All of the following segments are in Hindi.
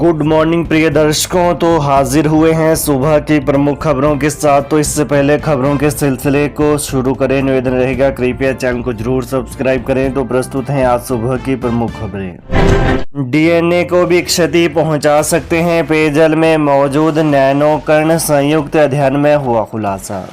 गुड मॉर्निंग प्रिय दर्शकों। तो हाजिर हुए हैं सुबह की प्रमुख खबरों के साथ। तो इससे पहले खबरों के सिलसिले को शुरू करें, निवेदन रहेगा कृपया चैनल को जरूर सब्सक्राइब करें। तो प्रस्तुत हैं आज सुबह की प्रमुख खबरें। डीएनए को भी क्षति पहुंचा सकते हैं, पेयजल में मौजूद नैनो कण, संयुक्त अध्ययन में हुआ खुलासा।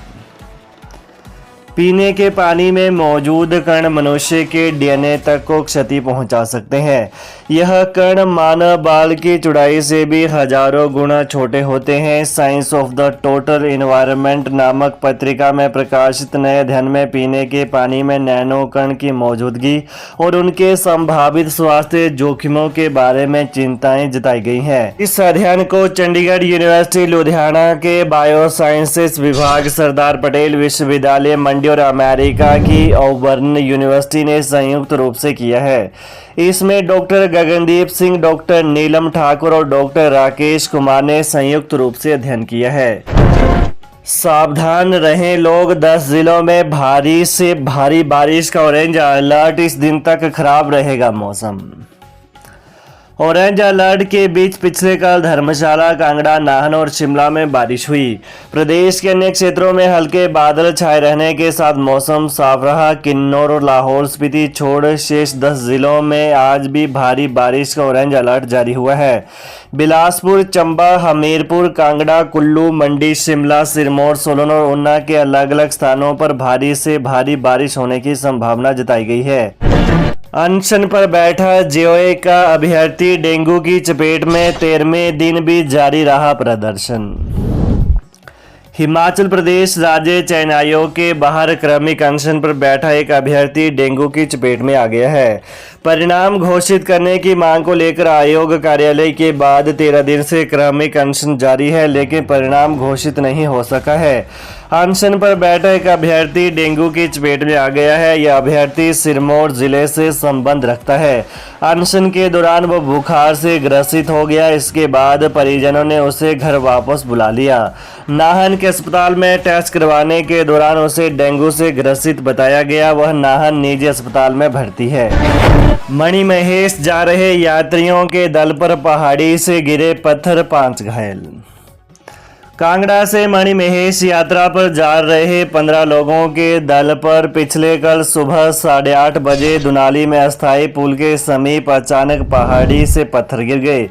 पीने के पानी में मौजूद कण मनुष्य के डीएनए तक को क्षति पहुंचा सकते हैं। यह कण मानव बाल की चौड़ाई से भी हजारों गुना छोटे होते हैं। Science of the total environment नामक पत्रिका में प्रकाशित नए अध्ययन में पीने के पानी में नैनो कण की मौजूदगी और उनके संभावित स्वास्थ्य जोखिमों के बारे में चिंताएं जताई गई हैं। इस अध्ययन को चंडीगढ़ यूनिवर्सिटी लुधियाना के बायोसाइंसेस विभाग, सरदार पटेल विश्वविद्यालय मंडी और अमेरिका की ऑबर्न यूनिवर्सिटी ने संयुक्त रूप से किया है। इसमें डॉक्टर गगनदीप सिंह, डॉक्टर नीलम ठाकुर और डॉक्टर राकेश कुमार ने संयुक्त रूप से अध्ययन किया है। सावधान रहें लोग, 10 जिलों में भारी से भारी बारिश का ऑरेंज अलर्ट। इस दिन तक खराब रहेगा मौसम। ऑरेंज अलर्ट के बीच पिछले कल धर्मशाला, कांगड़ा, नाहन और शिमला में बारिश हुई। प्रदेश के अन्य क्षेत्रों में हल्के बादल छाए रहने के साथ मौसम साफ रहा। किन्नौर और लाहौल स्पीति छोड़ शेष 10 जिलों में आज भी भारी बारिश का ऑरेंज अलर्ट जारी हुआ है। बिलासपुर, चंबा, हमीरपुर, कांगड़ा, कुल्लू, मंडी, शिमला, सिरमौर, सोलन और ऊना के अलग अलग स्थानों पर भारी से भारी बारिश होने की संभावना जताई गई है। अनशन पर बैठा जेओए का अभ्यर्थी, डेंगू की चपेट में 13वें दिन भी जारी रहा प्रदर्शन। हिमाचल प्रदेश राज्य चयन आयोग के बाहर क्रमिक अनशन पर बैठा एक अभ्यर्थी डेंगू की चपेट में आ गया है। परिणाम घोषित करने की मांग को लेकर आयोग कार्यालय के बाद 13 दिन से क्रमिक अनशन जारी है, लेकिन परिणाम घोषित नहीं हो सका है। अनशन पर बैठा एक अभ्यर्थी डेंगू की चपेट में आ गया है। यह अभ्यर्थी सिरमौर जिले से संबंध रखता है। अनशन के दौरान वो बुखार से ग्रसित हो गया। इसके बाद परिजनों ने उसे घर वापस बुला लिया। नाहन के अस्पताल में टेस्ट करवाने के दौरान उसे डेंगू से ग्रसित बताया गया। वह नाहन निजी अस्पताल में भर्ती है। मणिमहेश जा रहे यात्रियों के दल पर पहाड़ी से गिरे पत्थर, 5 घायल। कांगड़ा से मणिमहेश यात्रा पर जा रहे 15 लोगों के दल पर पिछले कल सुबह 8:30 बजे दुनाली में अस्थायी पुल के समीप अचानक पहाड़ी से पत्थर गिर गए।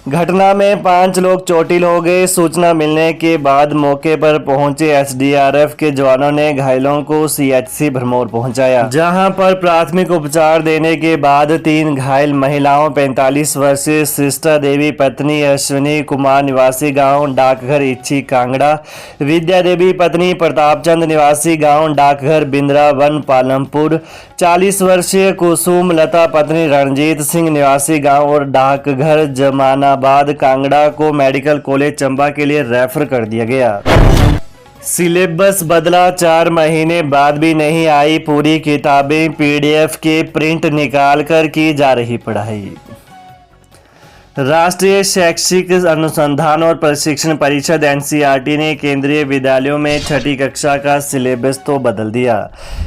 घटना में 5 लोग चोटिल हो गए। सूचना मिलने के बाद मौके पर पहुंचे एसडीआरएफ के जवानों ने घायलों को सीएचसी भरमौर पहुंचाया, जहां पर प्राथमिक उपचार देने के बाद 3 घायल महिलाओं, 45 वर्षीय सिस्टा देवी पत्नी अश्विनी कुमार निवासी गांव डाकघर इच्छी कांगड़ा, विद्या देवी पत्नी प्रताप चंद निवासी गांव डाकघर बिंद्रा वन पालमपुर, 40 वर्षीय कुसुम लता पत्नी रणजीत सिंह निवासी गांव और डाकघर जमाना बाद कांगड़ा को मेडिकल कॉलेज चंबा के लिए रेफर कर दिया गया। सिलेबस बदला, 4 महीने बाद भी नहीं आई पूरी किताबें, पीडीएफ के प्रिंट निकाल कर की जा रही पढ़ाई। राष्ट्रीय शैक्षिक अनुसंधान और प्रशिक्षण परिषद एनसीईआरटी ने केंद्रीय विद्यालयों में 6ठी कक्षा का सिलेबस तो बदल दिया,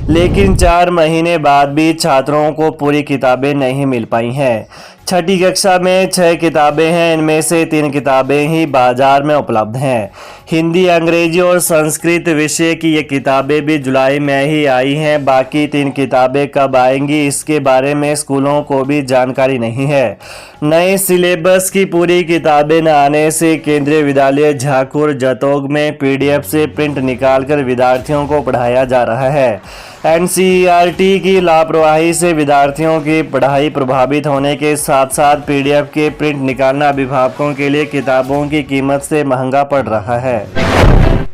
लेकिन 4 महीने बाद भी छात्रों को पूरी किताबें नहीं मिल पाई हैं। 6ठी कक्षा में 6 किताबें हैं, इनमें से 3 किताबें ही बाजार में उपलब्ध हैं। हिंदी, अंग्रेजी और संस्कृत विषय की ये किताबें भी जुलाई में ही आई हैं। बाकी 3 किताबें कब आएंगी, इसके बारे में स्कूलों को भी जानकारी नहीं है। नए सिलेबस की पूरी किताबें न आने से केंद्रीय विद्यालय झाकुर जतोग में पीडीएफ से प्रिंट निकालकर विद्यार्थियों को पढ़ाया जा रहा है। एनसीईआरटी की लापरवाही से विद्यार्थियों की पढ़ाई प्रभावित होने के साथ साथ पीडीएफ के प्रिंट निकालना अभिभावकों के लिए किताबों की कीमत से महंगा पड़ रहा है।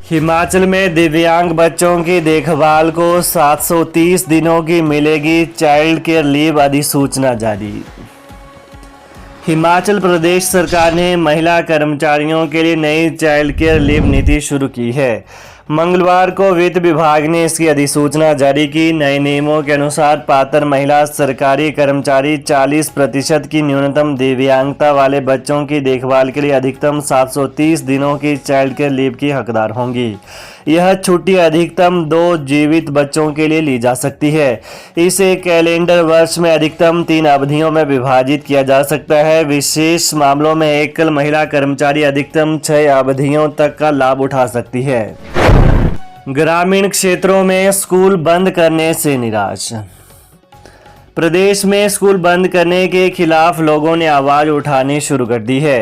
हिमाचल में दिव्यांग बच्चों की देखभाल को 730 दिनों की मिलेगी चाइल्ड केयर लीव, अधिसूचना जारी। हिमाचल प्रदेश सरकार ने महिला कर्मचारियों के लिए नई चाइल्ड केयर लीव नीति शुरू की है। मंगलवार को वित्त विभाग ने इसकी अधिसूचना जारी की। नए नियमों के अनुसार पात्र महिला सरकारी कर्मचारी 40% की न्यूनतम दिव्यांगता वाले बच्चों की देखभाल के लिए अधिकतम 730 दिनों की चाइल्ड केयर लीव की हकदार होंगी। यह छुट्टी अधिकतम 2 जीवित बच्चों के लिए ली जा सकती है। इसे कैलेंडर वर्ष में अधिकतम 3 अवधियों में विभाजित किया जा सकता है। विशेष मामलों में एकल महिला कर्मचारी अधिकतम 6 अवधियों तक का लाभ उठा सकती है। ग्रामीण क्षेत्रों में स्कूल बंद करने से निराश। प्रदेश में स्कूल बंद करने के खिलाफ लोगों ने आवाज उठानी शुरू कर दी है।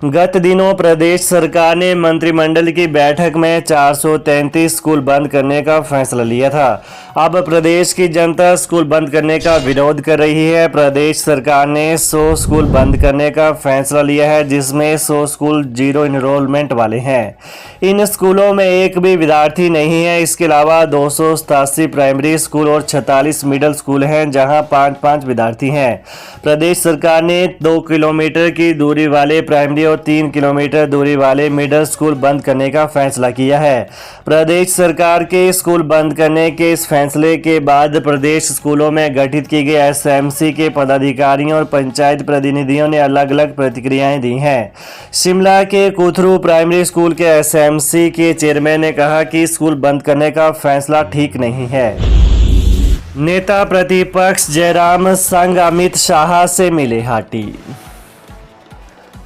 गत दिनों प्रदेश सरकार ने मंत्रिमंडल की बैठक में 433 स्कूल बंद करने का फैसला लिया था। अब प्रदेश की जनता स्कूल बंद करने का विरोध कर रही है। प्रदेश सरकार ने 100 स्कूल बंद करने का फैसला लिया है, जिसमें 100 स्कूल 0 इनरोलमेंट वाले हैं। इन स्कूलों में एक भी विद्यार्थी नहीं है। इसके अलावा 287 प्राइमरी स्कूल और 46 मिडिल स्कूल हैं, जहां 5-5 विद्यार्थी हैं। प्रदेश सरकार ने 2 किलोमीटर की दूरी वाले प्राइमरी और 3 किलोमीटर दूरी वाले मिडिल स्कूल बंद करने का फैसला किया है। प्रदेश सरकार के स्कूल बंद करने के इस फैसले के बाद प्रदेश स्कूलों में गठित की गई एसएमसी के पदाधिकारियों और पंचायत प्रतिनिधियों ने अलग अलग प्रतिक्रियाएं दी हैं। शिमला के कुथरू प्राइमरी स्कूल के एसएमसी के चेयरमैन ने कहा कि स्कूल बंद करने का फैसला ठीक नहीं है। नेता प्रतिपक्ष जयराम संघ अमित शाह से मिले हाटी।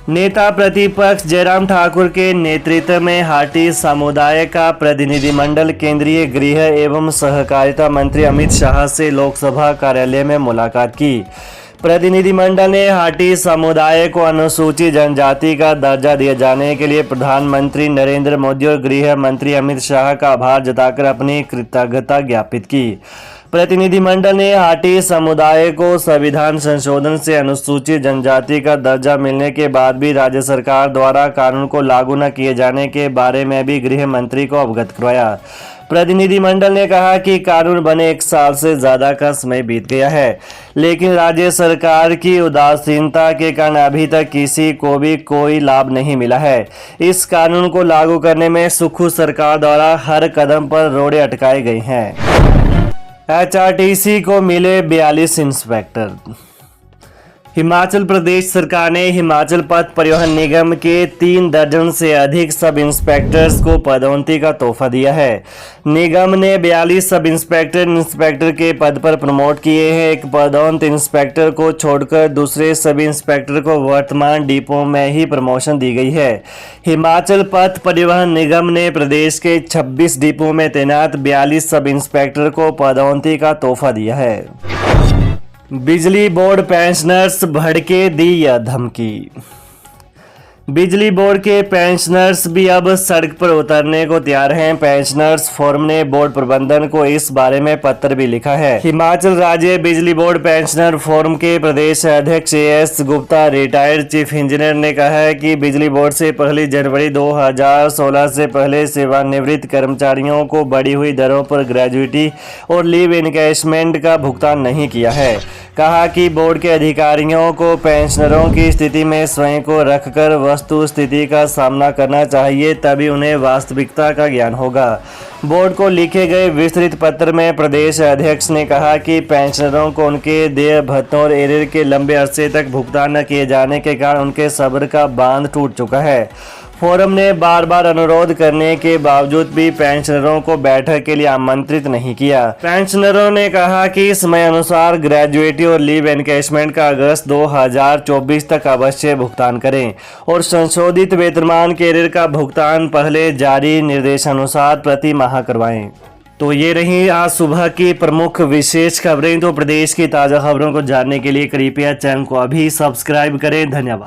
नेता प्रतिपक्ष जयराम ठाकुर के नेतृत्व में हाटी समुदाय का प्रतिनिधिमंडल केंद्रीय गृह एवं सहकारिता मंत्री अमित शाह से लोकसभा कार्यालय में मुलाकात की। प्रतिनिधिमंडल ने हाटी समुदाय को अनुसूचित जनजाति का दर्जा दिए जाने के लिए प्रधानमंत्री नरेंद्र मोदी और गृह मंत्री अमित शाह का आभार जताकर अपनी कृतज्ञता ज्ञापित की। प्रतिनिधिमंडल ने हाटी समुदाय को संविधान संशोधन से अनुसूचित जनजाति का दर्जा मिलने के बाद भी राज्य सरकार द्वारा कानून को लागू न किए जाने के बारे में भी गृह मंत्री को अवगत करवाया। प्रतिनिधिमंडल ने कहा कि कानून बने 1 साल से ज्यादा का समय बीत गया है, लेकिन राज्य सरकार की उदासीनता के कारण अभी तक किसी को भी कोई लाभ नहीं मिला है। इस कानून को लागू करने में सुखू सरकार द्वारा हर कदम पर रोड़े अटकाए गए हैं। एचआरटीसी को मिले 42 इंस्पेक्टर। हिमाचल प्रदेश सरकार ने हिमाचल पथ परिवहन निगम के 3 दर्जन से अधिक सब इंस्पेक्टर्स को पदोन्नति का तोहफा दिया है। निगम ने 42 सब इंस्पेक्टर के पद पर प्रमोट किए हैं। एक पदोन्नत इंस्पेक्टर को छोड़कर दूसरे सभी इंस्पेक्टर को वर्तमान डिपो में ही प्रमोशन दी गई है। हिमाचल पथ परिवहन निगम ने प्रदेश के 26 डिपो में तैनात 42 सब इंस्पेक्टर को पदोन्नति का तोहफा दिया है। बिजली बोर्ड पेंशनर्स भड़के दी यह धमकी। बिजली बोर्ड के पेंशनर्स भी अब सड़क पर उतरने को तैयार हैं। पेंशनर्स फोरम ने बोर्ड प्रबंधन को इस बारे में पत्र भी लिखा है। हिमाचल राज्य बिजली बोर्ड पेंशनर फोरम के प्रदेश अध्यक्ष S Gupta retired chief engineer ने कहा है कि बिजली बोर्ड से 1 जनवरी 2016 से पहले सेवानिवृत्त कर्मचारियों को बढ़ी हुई दरों पर ग्रेजुइटी और लीव इनकैशमेंट का भुगतान नहीं किया है। कहा कि बोर्ड के अधिकारियों को पेंशनरों की स्थिति में स्वयं को रखकर वस्तु स्थिति का सामना करना चाहिए, तभी उन्हें वास्तविकता का ज्ञान होगा। बोर्ड को लिखे गए विस्तृत पत्र में प्रदेश अध्यक्ष ने कहा कि पेंशनरों को उनके देय भत्तों और एरियर के लंबे अरसे तक भुगतान न किए जाने के कारण उनके सब्र का बांध टूट चुका है। फोरम ने बार बार अनुरोध करने के बावजूद भी पेंशनरों को बैठक के लिए आमंत्रित नहीं किया। पेंशनरों ने कहा कि समय अनुसार ग्रेजुएटी और लीव एनकैशमेंट का अगस्त 2024 तक अवश्य भुगतान करें और संशोधित वेतनमान के एरियर का भुगतान पहले जारी निर्देशानुसार प्रति माह करवाएं। तो ये रही आज सुबह की प्रमुख विशेष खबरें। तो प्रदेश की ताज़ा खबरों को जानने के लिए कृपया चैनल को अभी सब्सक्राइब करें। धन्यवाद।